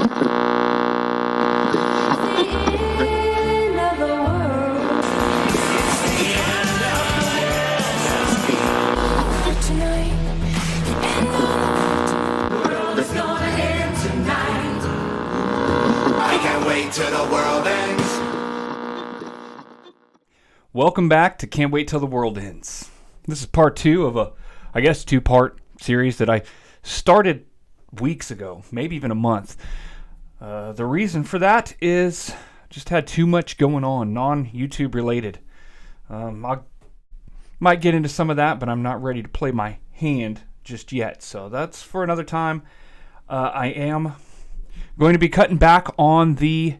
Till the world ends. Welcome back to Can't Wait Till the World Ends. This is part 2 of a, I guess, 2-part series that I started weeks ago, maybe even a month. The reason for that is just had too much going on, non-YouTube related. I might get into some of that, but I'm not ready to play my hand just yet. So that's for another time. I am going to be cutting back on the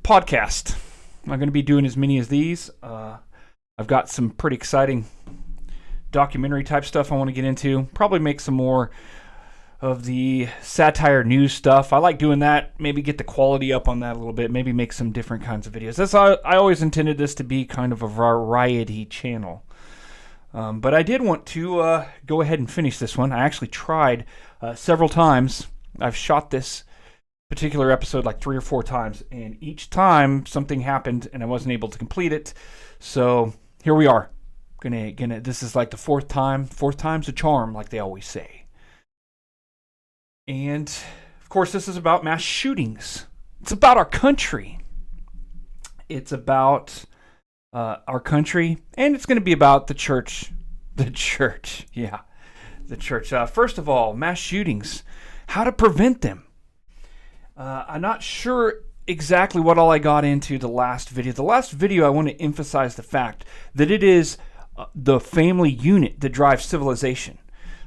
podcast. I'm not going to be doing as many as these. I've got some pretty exciting documentary type stuff I want to get into. Probably make some more of the satire news stuff. I like doing that. Maybe get the quality up on that a little bit. Maybe make some different kinds of videos. That's I always intended this to be kind of a variety channel. But I did want to go ahead and finish this one. I actually tried several times. I've shot this particular episode like 3 or 4 times, and each time something happened and I wasn't able to complete it. So here we are. Gonna this is like the 4th time. 4th time's a charm, like they always say. And of course, this is about mass shootings. It's about our country. It's about our country, and it's going to be about the church. The church. First of all, mass shootings. How to prevent them. I'm not sure exactly what all I got into the last video. The last video, I want to emphasize the fact that it is the family unit that drives civilization.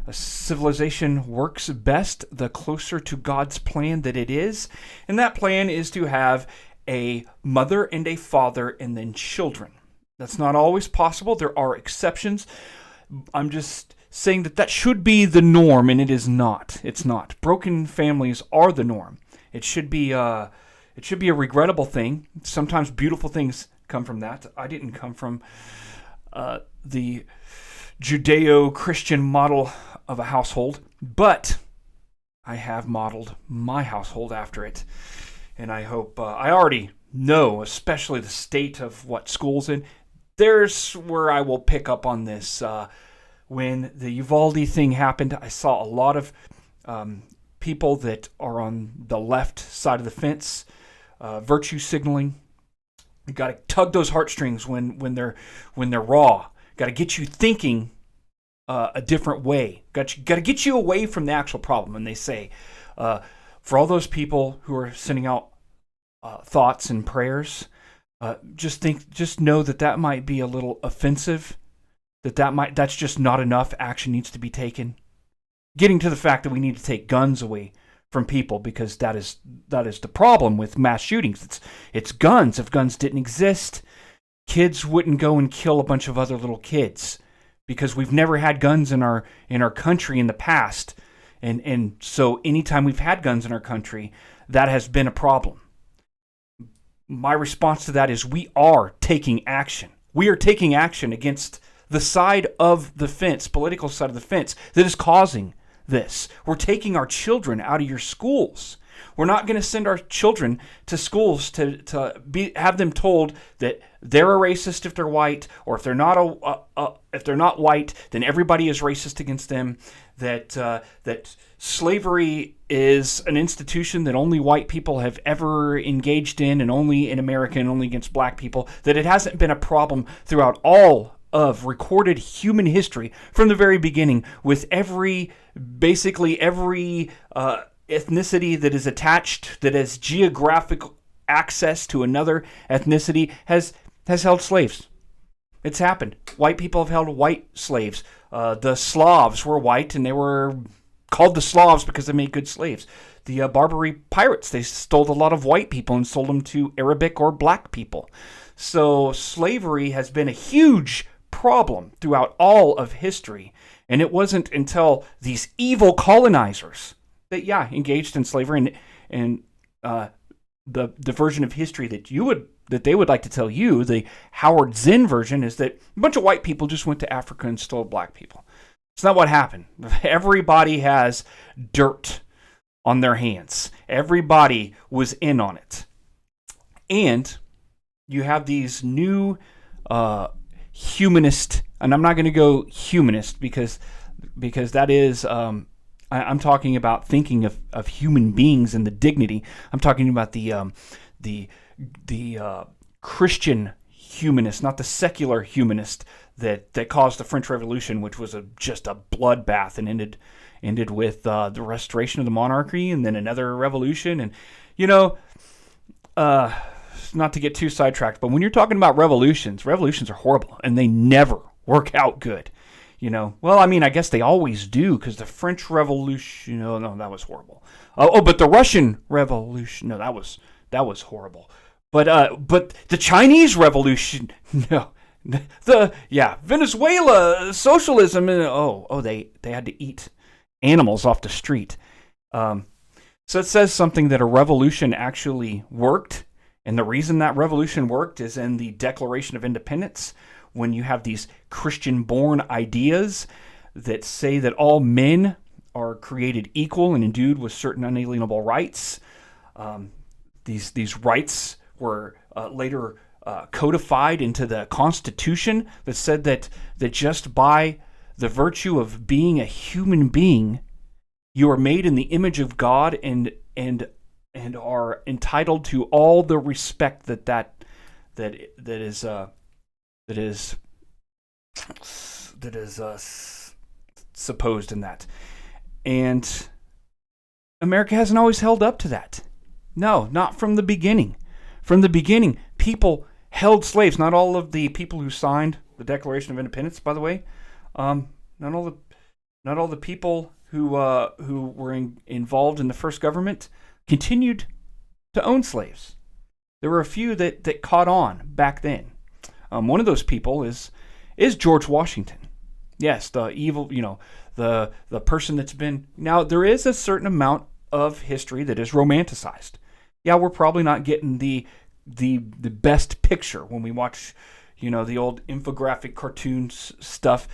A civilization works best the closer to God's plan that it is, and that plan is to have a mother and a father and then children. That's not always possible. There are exceptions. I'm just saying that should be the norm, and it is not. It's not. Broken families are the norm. It should be a regrettable thing. Sometimes beautiful things come from that. I didn't come from the Judeo-Christian model of a household, but I have modeled my household after it. And I hope, I already know, especially the state of what school's in. There's where I will pick up on this. When the Uvalde thing happened, I saw a lot of people that are on the left side of the fence, virtue signaling. You got to tug those heartstrings when they're raw. Got to get you thinking a different way. Got to get you away from the actual problem. And they say, for all those people who are sending out thoughts and prayers, just know that might be a little offensive. That's just not enough. Action needs to be taken. Getting to the fact that we need to take guns away from people, because that is the problem with mass shootings. It's guns. If guns didn't exist, kids wouldn't go and kill a bunch of other little kids, because we've never had guns in our country in the past, and so anytime we've had guns in our country, that has been a problem. My response to that is we are taking action. We are taking action against the side of the fence, political side of the fence, that is causing this. We're taking our children out of your schools. We're not going to send our children to schools to have them told that they're a racist if they're white, or if they're not white, then everybody is racist against them. That slavery is an institution that only white people have ever engaged in, and only in America, and only against black people. That it hasn't been a problem throughout of recorded human history from the very beginning, with basically every ethnicity that is attached, that has geographic access to another ethnicity, has held slaves. It's happened. White people have held white slaves. The Slavs were white, and they were called the Slavs because they made good slaves. The Barbary pirates, they stole a lot of white people and sold them to Arabic or black people. So slavery has been a huge problem throughout all of history, and it wasn't until these evil colonizers that engaged in slavery, and the version of history that they would like to tell you, the Howard Zinn version, is that a bunch of white people just went to Africa and stole black people. It's not what happened. Everybody has dirt on their hands. Everybody was in on it. And you have these new humanist, and I'm not going to go humanist because that is, I'm talking about thinking of human beings and the dignity. I'm talking about the Christian humanist, not the secular humanist that caused the French Revolution, which was just a bloodbath and ended with the restoration of the monarchy and then another revolution. And not to get too sidetracked, but when you're talking about revolutions are horrible and they never work out good. Well, I mean, I guess they always do, because the French Revolution, no, that was horrible. But the Russian Revolution, no, that was horrible. But the Chinese Revolution, no. Venezuela socialism, they had to eat animals off the street. So it says something that a revolution actually worked, and the reason that revolution worked is in the Declaration of Independence, when you have these Christian-born ideas that say that all men are created equal and endued with certain unalienable rights. These rights were later codified into the Constitution that said that just by the virtue of being a human being, you are made in the image of God and are entitled to all the respect that is supposed in that. And America hasn't always held up to that. No, not from the beginning. From the beginning, people held slaves. Not all of the people who signed the Declaration of Independence, by the way. Not all the people who were involved in the first government continued to own slaves. There were a few that caught on back then. One of those people is George Washington. Yes, the evil, the person that's been. Now, there is a certain amount of history that is romanticized. Yeah, we're probably not getting the best picture when we watch, the old infographic cartoons stuff.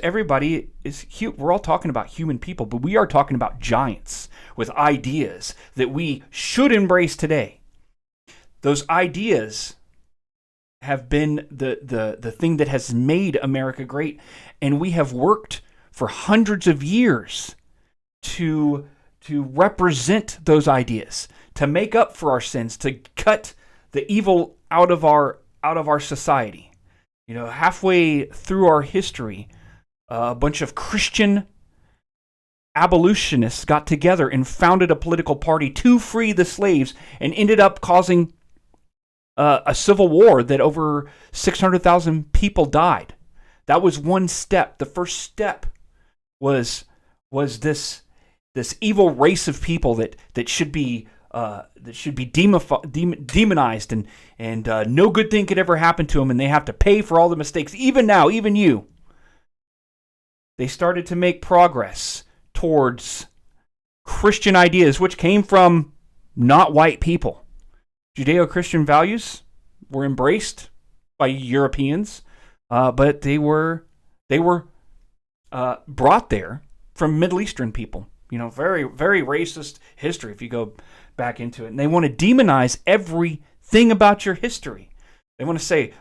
Everybody is we're all talking about human people, but we are talking about giants with ideas that we should embrace today. Those ideas have been the thing that has made America great, and we have worked for hundreds of years to represent those ideas, to make up for our sins, to cut the evil out of our society. Halfway through our history, a bunch of Christian abolitionists got together and founded a political party to free the slaves, and ended up causing a civil war that over 600,000 people died. That was one step. The first step was this evil race of people that should be demonized, and no good thing could ever happen to them, and they have to pay for all the mistakes. Even now, even you. They started to make progress towards Christian ideas, which came from not white people. Judeo-Christian values were embraced by Europeans, but they were brought there from Middle Eastern people. Very, very racist history if you go back into it. And they want to demonize everything about your history. They want to say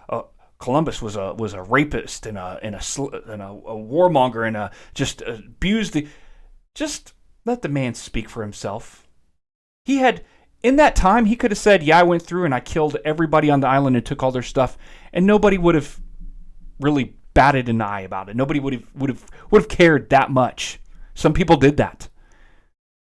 Columbus was a rapist and a warmonger and just abused the. Just let the man speak for himself. He had. In that time, he could have said, yeah, I went through and I killed everybody on the island and took all their stuff, and nobody would have really batted an eye about it. Nobody would have cared that much. Some people did that.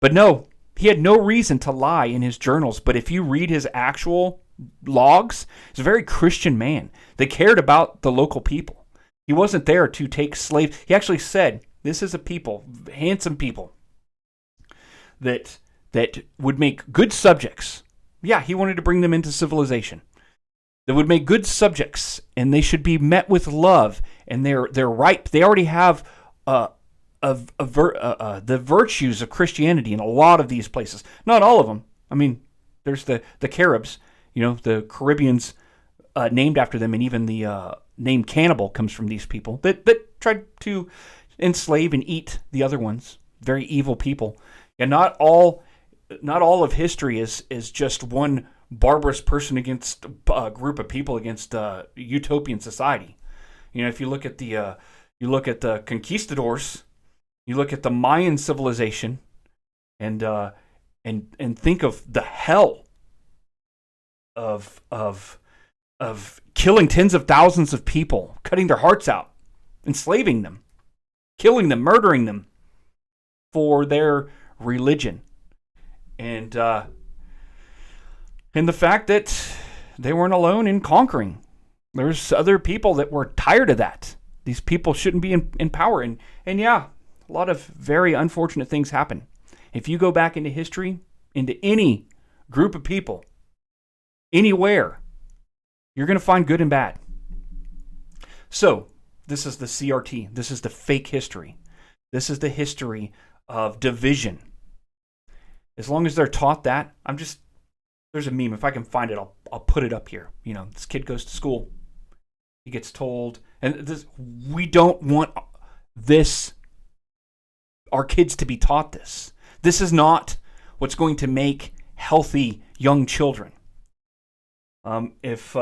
But no, he had no reason to lie in his journals. But if you read his actual logs, he's a very Christian man. They cared about the local people. He wasn't there to take slaves. He actually said, this is a people, handsome people, that would make good subjects. Yeah, he wanted to bring them into civilization. That would make good subjects, and they should be met with love, and they're ripe. They already have the virtues of Christianity in a lot of these places. Not all of them. I mean, there's the Caribs, the Caribbeans named after them, and even the name cannibal comes from these people that tried to enslave and eat the other ones. Very evil people. And not all of history is just one barbarous person against a group of people against utopian society. If you look at the conquistadors, you look at the Mayan civilization, and think of the hell of killing tens of thousands of people, cutting their hearts out, enslaving them, killing them, murdering them for their religion, and the fact that they weren't alone in conquering. There's other people that were tired of that. These people shouldn't be in power, and yeah, a lot of very unfortunate things happen. If you go back into history, into any group of people, anywhere, you're going to find good and bad. So, this is the CRT. This is the fake history. This is the history of division. As long as they're taught that, there's a meme. If I can find it, I'll put it up here. This kid goes to school. He gets told, and we don't want our kids to be taught this. This is not what's going to make healthy young children. If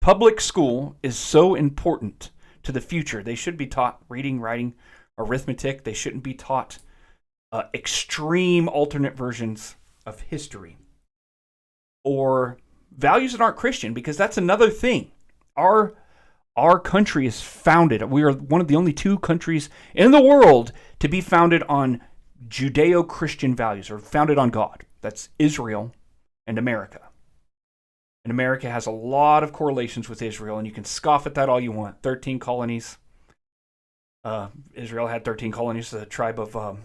public school is so important to the future, they should be taught reading, writing, arithmetic. They shouldn't be taught extreme alternate versions of history or values that aren't Christian, because that's another thing. Our country is founded. We are one of the only 2 countries in the world to be founded on Judeo-Christian values, or founded on God. That's Israel and America. And America has a lot of correlations with Israel, and you can scoff at that all you want. 13 colonies. Israel had 13 colonies. The tribe of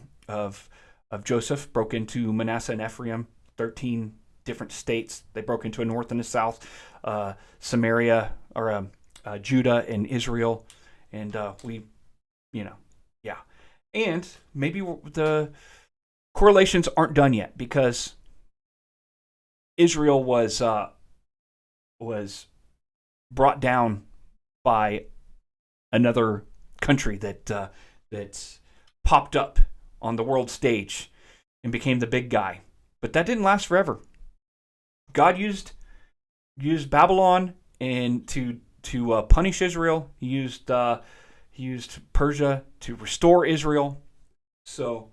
Joseph broke into Manasseh and Ephraim. 13 different states. They broke into a north and a south. Samaria, or Judah and Israel. And yeah. And maybe the correlations aren't done yet, because Israel was brought down by another country that popped up on the world stage and became the big guy. But that didn't last forever. God used Babylon and to punish Israel. He used Persia to restore Israel. So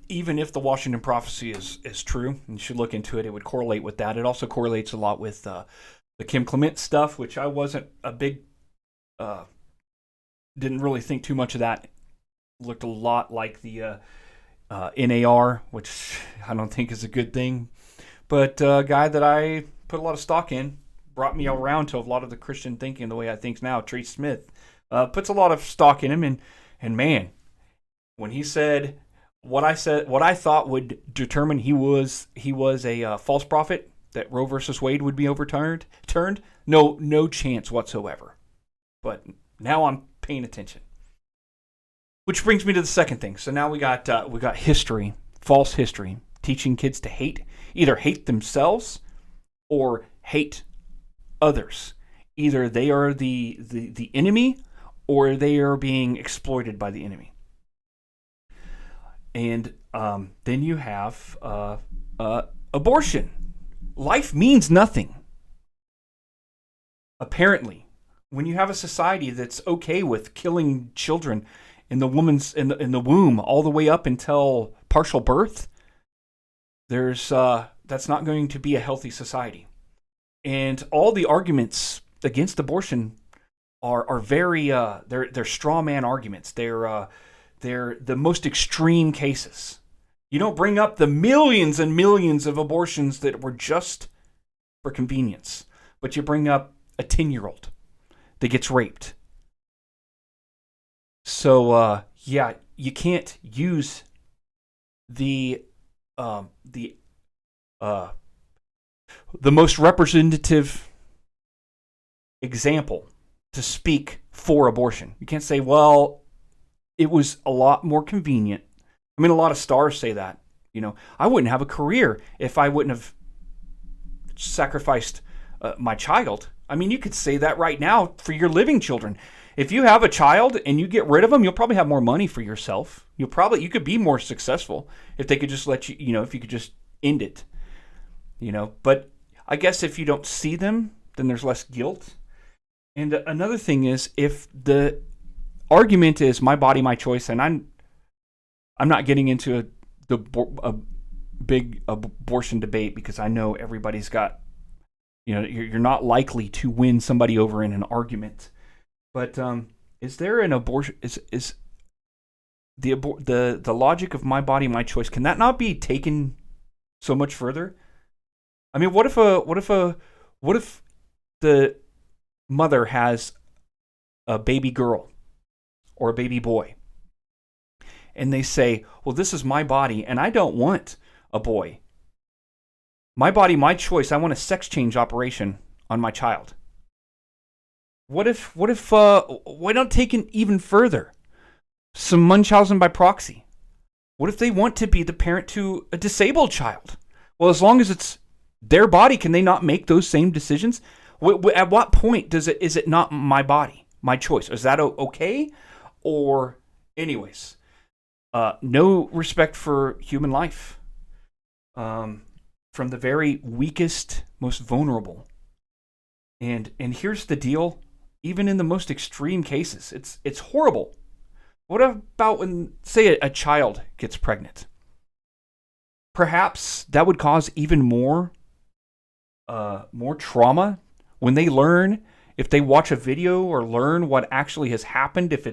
even if the Washington prophecy is true, and you should look into it, it would correlate with that. It also correlates a lot with the Kim Clement stuff, which I wasn't a big, didn't really think too much of that. Looked a lot like the NAR, which I don't think is a good thing. But a guy that I put a lot of stock in, brought me around to a lot of the Christian thinking the way I think now. Trey Smith puts a lot of stock in him, and man, when he said what I thought would determine he was a false prophet, that Roe versus Wade would be overturned, no chance whatsoever. But now I'm paying attention. Which brings me to the second thing. So now we got history, false history, teaching kids to either hate themselves or hate others. Either they are the enemy, or they are being exploited by the enemy. And then you have abortion. Life means nothing. Apparently, when you have a society that's okay with killing children in the woman's in the womb all the way up until partial birth, that's not going to be a healthy society. And all the arguments against abortion are very they're straw man arguments. They're the most extreme cases. You don't bring up the millions and millions of abortions that were just for convenience, but you bring up a 10-year-old that gets raped. So yeah, you can't use the most representative example to speak for abortion. You can't say, well, it was a lot more convenient. I mean, a lot of stars say that. I wouldn't have a career if I wouldn't have sacrificed my child. I mean, you could say that right now for your living children. If you have a child and you get rid of them, you'll probably have more money for yourself. You could be more successful if they could just let you, if you could just end it, But I guess if you don't see them, then there's less guilt. And another thing is, if the argument is my body, my choice, and I'm not getting into a big abortion debate because I know everybody's got, you're not likely to win somebody over in an argument. But is there an abortion? Is the logic of my body, my choice? Can that not be taken so much further? I mean, what if the mother has a baby girl or a baby boy, and they say, "Well, this is my body, and I don't want a boy. My body, my choice. I want a sex change operation on my child." Why don't take it even further? Some Munchausen by proxy. What if they want to be the parent to a disabled child? Well, as long as it's their body, can they not make those same decisions? At what point is it not my body, my choice? Is that okay? Or, anyways, no respect for human life. From the very weakest, most vulnerable. And here's the deal. Even in the most extreme cases, it's horrible. What about when, say, a child gets pregnant? Perhaps that would cause even more trauma when they learn, if they watch a video or learn what actually has happened. If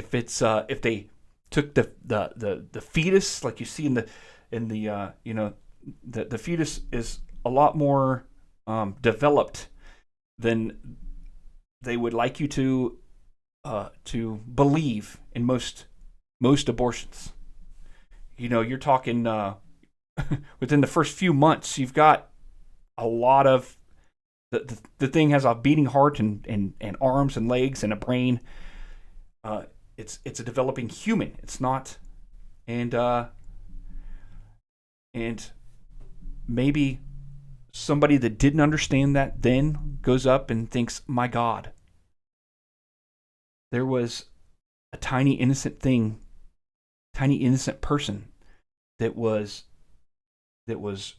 they took the fetus, like you see the fetus is a lot more developed than they would like you to believe in most abortions. You're talking within the first few months, you've got a lot of the thing has a beating heart and arms and legs and a brain. It's a developing human. It's not, and maybe somebody that didn't understand that then goes up and thinks, my God, there was a tiny innocent person that was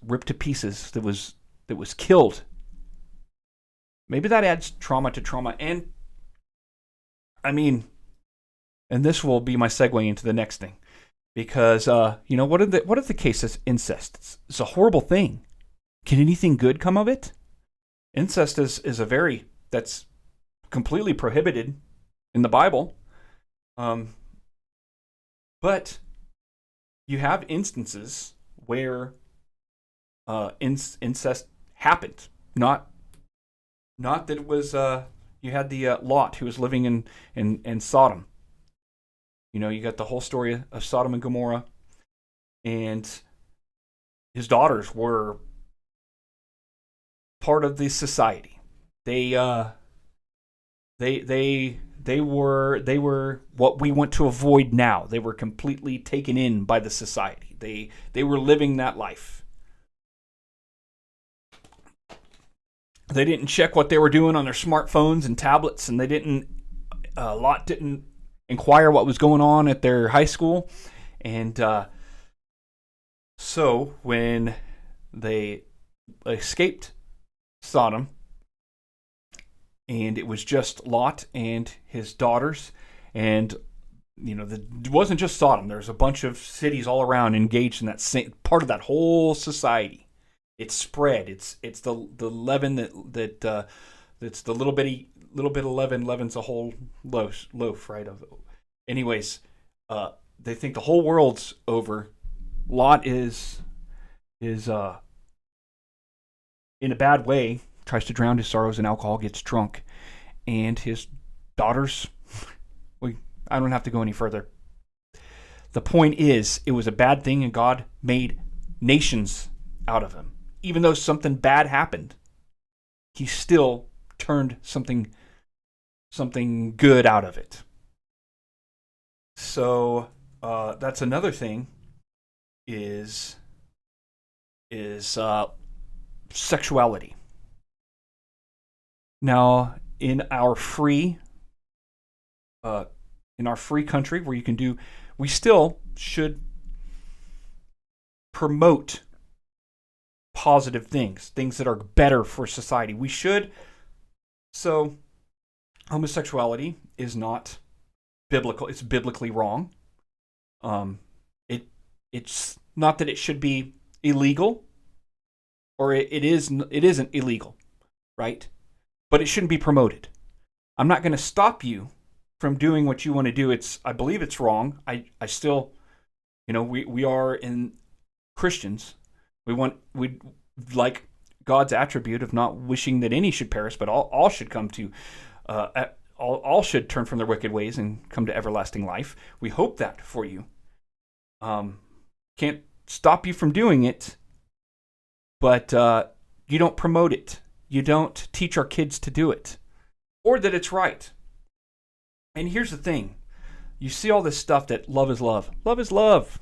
ripped to pieces, that was killed. Maybe that adds trauma to trauma. And I mean, and this will be my segue into the next thing, because what if the case is incest? It's a horrible thing. Can anything good come of it? Incest is that's completely prohibited in the Bible. But you have instances where incest happened. Not that it was you had the Lot who was living in Sodom. You got the whole story of Sodom and Gomorrah, and his daughters were part of the society. They were what we want to avoid now. They were completely taken in by the society. They were living that life. They didn't check what they were doing on their smartphones and tablets, and Lot didn't inquire what was going on at their high school. And so when they escaped Sodom, and it was just Lot and his daughters, and it wasn't just Sodom. There's a bunch of cities all around engaged in that same part of that whole society. It's spread. It's the leaven that it's the little bit of leaven leavens a whole loaf, right? Anyways, they think the whole world's over. Lot is in a bad way, tries to drown his sorrows in alcohol, gets drunk, and his daughters, I don't have to go any further. The point is, it was a bad thing, and God made nations out of him. Even though something bad happened, he still turned something good out of it. So that's another thing is sexuality. Now, in our free country where you can do, we still should promote positive things that are better for society. We should. So, homosexuality is not biblical. It's biblically wrong. It's not that it should be illegal, or it isn't illegal, right? But it shouldn't be promoted. I'm not going to stop you from doing what you want to do. I believe it's wrong. I still, we are in Christians. We like God's attribute of not wishing that any should perish, but all should come to, all should turn from their wicked ways and come to everlasting life. We hope that for you. Can't stop you from doing it, but you don't promote it. You don't teach our kids to do it, or that it's right. And here's the thing. You see all this stuff that love is love. Love is love.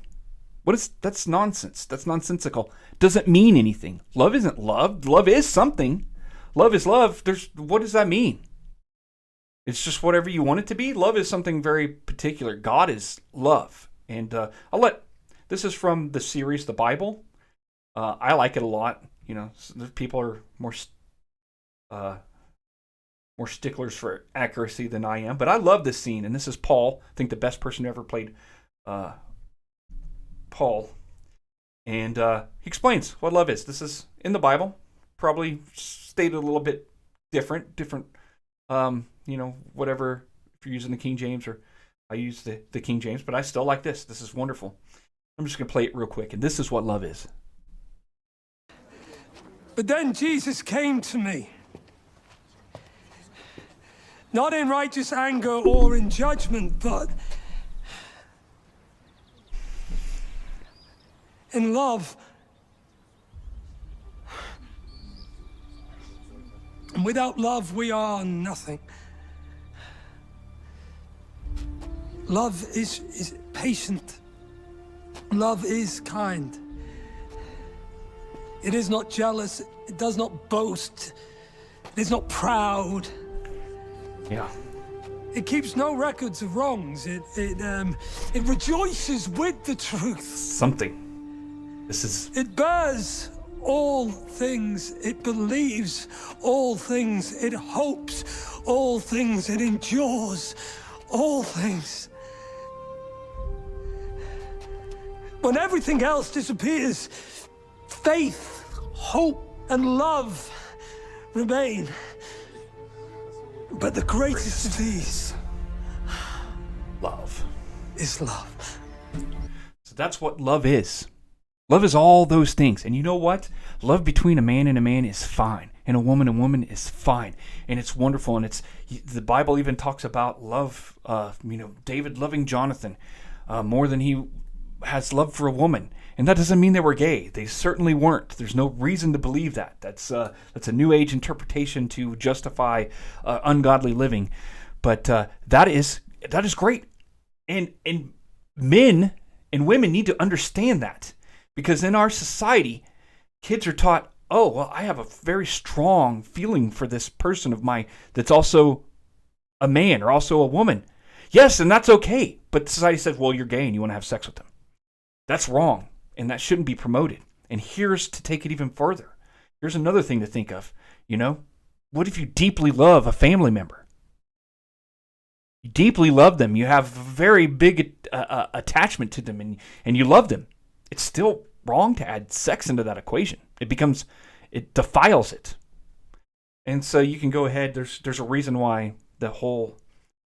That's nonsense. That's nonsensical. Doesn't mean anything. Love isn't love. Love is something. Love is love. What does that mean? It's just whatever you want it to be. Love is something very particular. God is love. And this is from the series, The Bible. I like it a lot. People are more sticklers for accuracy than I am. But I love this scene. And this is Paul. I think the best person who ever played Paul. And he explains what love is. This is in the Bible. Probably stated a little bit different, whatever, if you're using the King James, or I use the King James, but I still like this. This is wonderful. I'm just going to play it real quick, and this is what love is. But then Jesus came to me, not in righteous anger or in judgment, but in love. And without love, we are nothing. Love is patient. Love is kind. It is not jealous. It does not boast. It is not proud. Yeah. It keeps no records of wrongs. It rejoices with the truth. Something. It bears all things. It believes all things. It hopes all things. It endures all things. When everything else disappears, faith, hope, and love remain. But the greatest of these, love, is love. So that's what love is. Love is all those things. And you know what? Love between a man is fine. And a woman is fine. And it's wonderful. And the Bible even talks about love, David loving Jonathan more than he has love for a woman. And that doesn't mean they were gay. They certainly weren't. There's no reason to believe that. That's a New Age interpretation to justify ungodly living. But that is great. And men and women need to understand that. Because in our society, kids are taught, oh, well, I have a very strong feeling for this person of mine that's also a man or also a woman. Yes, and that's okay. But society says, well, you're gay and you want to have sex with them. That's wrong, and that shouldn't be promoted. And here's to take it even further. Here's another thing to think of. What if you deeply love a family member? You deeply love them. You have a very big attachment to them, and you love them. It's still wrong to add sex into that equation. It defiles it. And so you can go ahead. There's a reason why the whole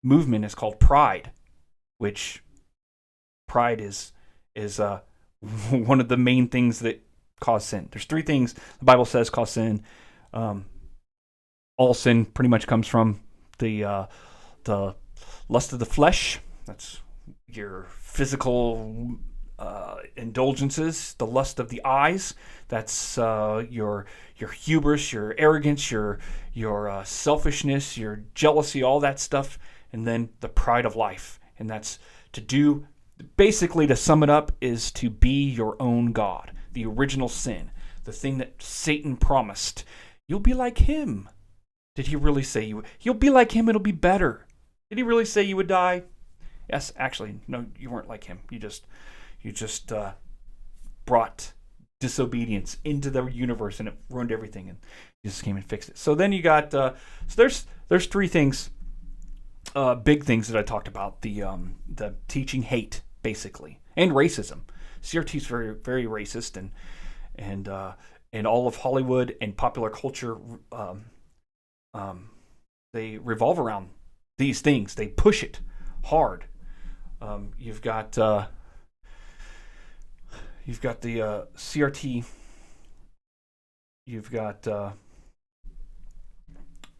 movement is called Pride, which pride is one of the main things that cause sin. There's three things the Bible says cause sin. All sin pretty much comes from the lust of the flesh. That's your physical indulgences. The lust of the eyes. That's your hubris, your arrogance, your selfishness, your jealousy, all that stuff. And then the pride of life. And that's to do. Basically, to sum it up, is to be your own God. The original sin. The thing that Satan promised. You'll be like him. Did he really say you'll be like him, it'll be better? Did he really say you would die? Yes, actually, no, you weren't like him. You just brought disobedience into the universe, and it ruined everything, and Jesus came and fixed it. So then you got so there's three things, big things that I talked about: the teaching hate, basically, and racism. CRT is very, very racist, and all of Hollywood and popular culture, they revolve around these things. They push it hard. You've got the CRT. You've got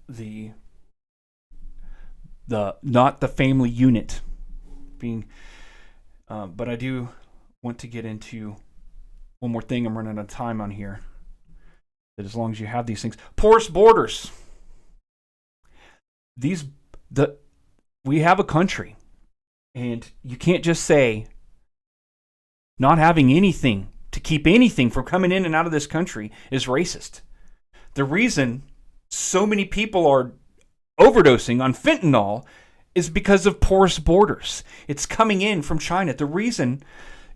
the not the family unit being. But I do want to get into one more thing. I'm running out of time on here. That as long as you have these things, porous borders. We have a country, and you can't just say not having anything to keep anything from coming in and out of this country is racist. The reason so many people are overdosing on fentanyl is because of porous borders. It's coming in from China. The reason,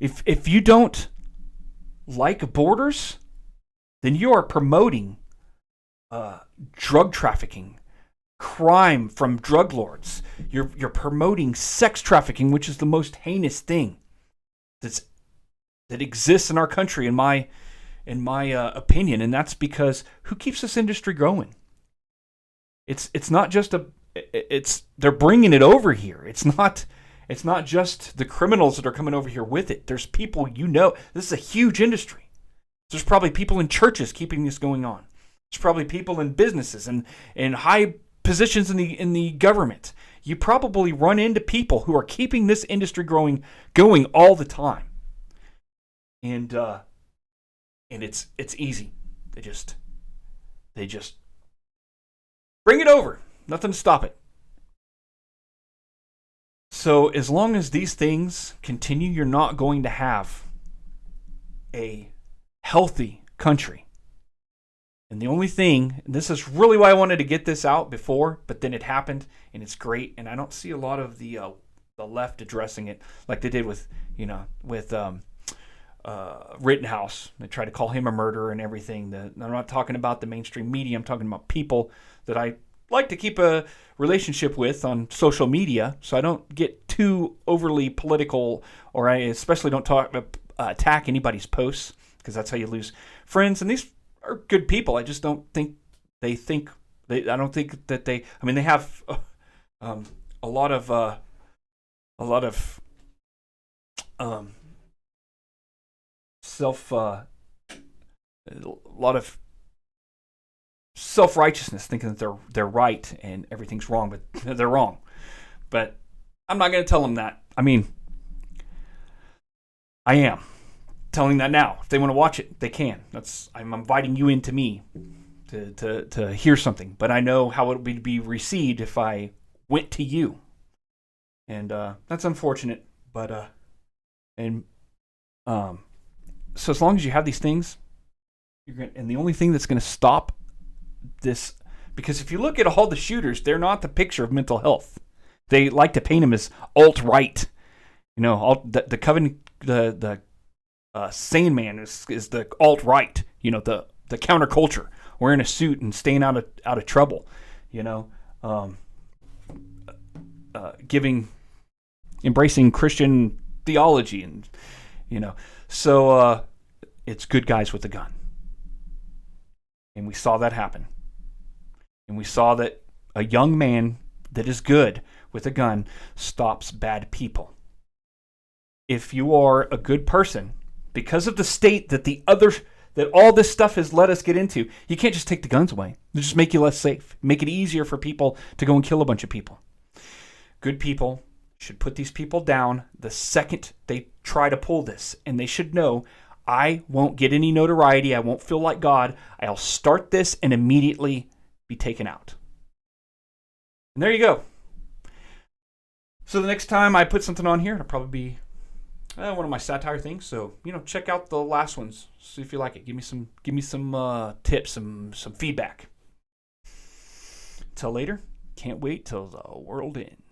if you don't like borders, then you are promoting drug trafficking, crime from drug lords. You're promoting sex trafficking, which is the most heinous thing that exists in our country, in my opinion. And that's because who keeps this industry going? It's not just they're bringing it over here. It's not just the criminals that are coming over here with it. There's people, this is a huge industry. There's probably people in churches keeping this going on. There's probably people in businesses and high positions in the government. You probably run into people who are keeping this industry going all the time. And it's easy. They just bring it over. Nothing to stop it. So as long as these things continue, you're not going to have a healthy country. And the only thing, and this is really why I wanted to get this out before, but then it happened, and it's great. And I don't see a lot of the left addressing it like they did with Rittenhouse. They tried to call him a murderer and everything. I'm not talking about the mainstream media. I'm talking about people that I like to keep a relationship with on social media, so I don't get too overly political, or I especially don't attack anybody's posts, because that's how you lose friends. And these are good people. I just don't think they think they. I don't think that they. I mean, they have a lot of self-righteousness, thinking that they're right and everything's wrong, but they're wrong. But I'm not going to tell them that. I mean, I am telling that now. If they want to watch it, they can. I'm inviting you into me to hear something. But I know how it would be received if I went to you, and that's unfortunate. But so as long as you have these things, and the only thing that's going to stop this, because if you look at all the shooters, they're not the picture of mental health. They like to paint them as alt-right. The sane man is the alt-right. The counterculture, wearing a suit and staying out of trouble. Embracing Christian theology, and so it's good guys with a gun. And we saw that happen. And we saw that a young man that is good with a gun stops bad people. If you are a good person, because of the state that all this stuff has let us get into, you can't just take the guns away. It'll just make you less safe. Make it easier for people to go and kill a bunch of people. Good people should put these people down the second they try to pull this. And they should know, I won't get any notoriety. I won't feel like God. I'll start this and immediately be taken out. And there you go. So the next time I put something on here, it'll probably be one of my satire things. So, check out the last ones. See if you like it. Give me some tips, some feedback. till later. Can't wait till the world ends.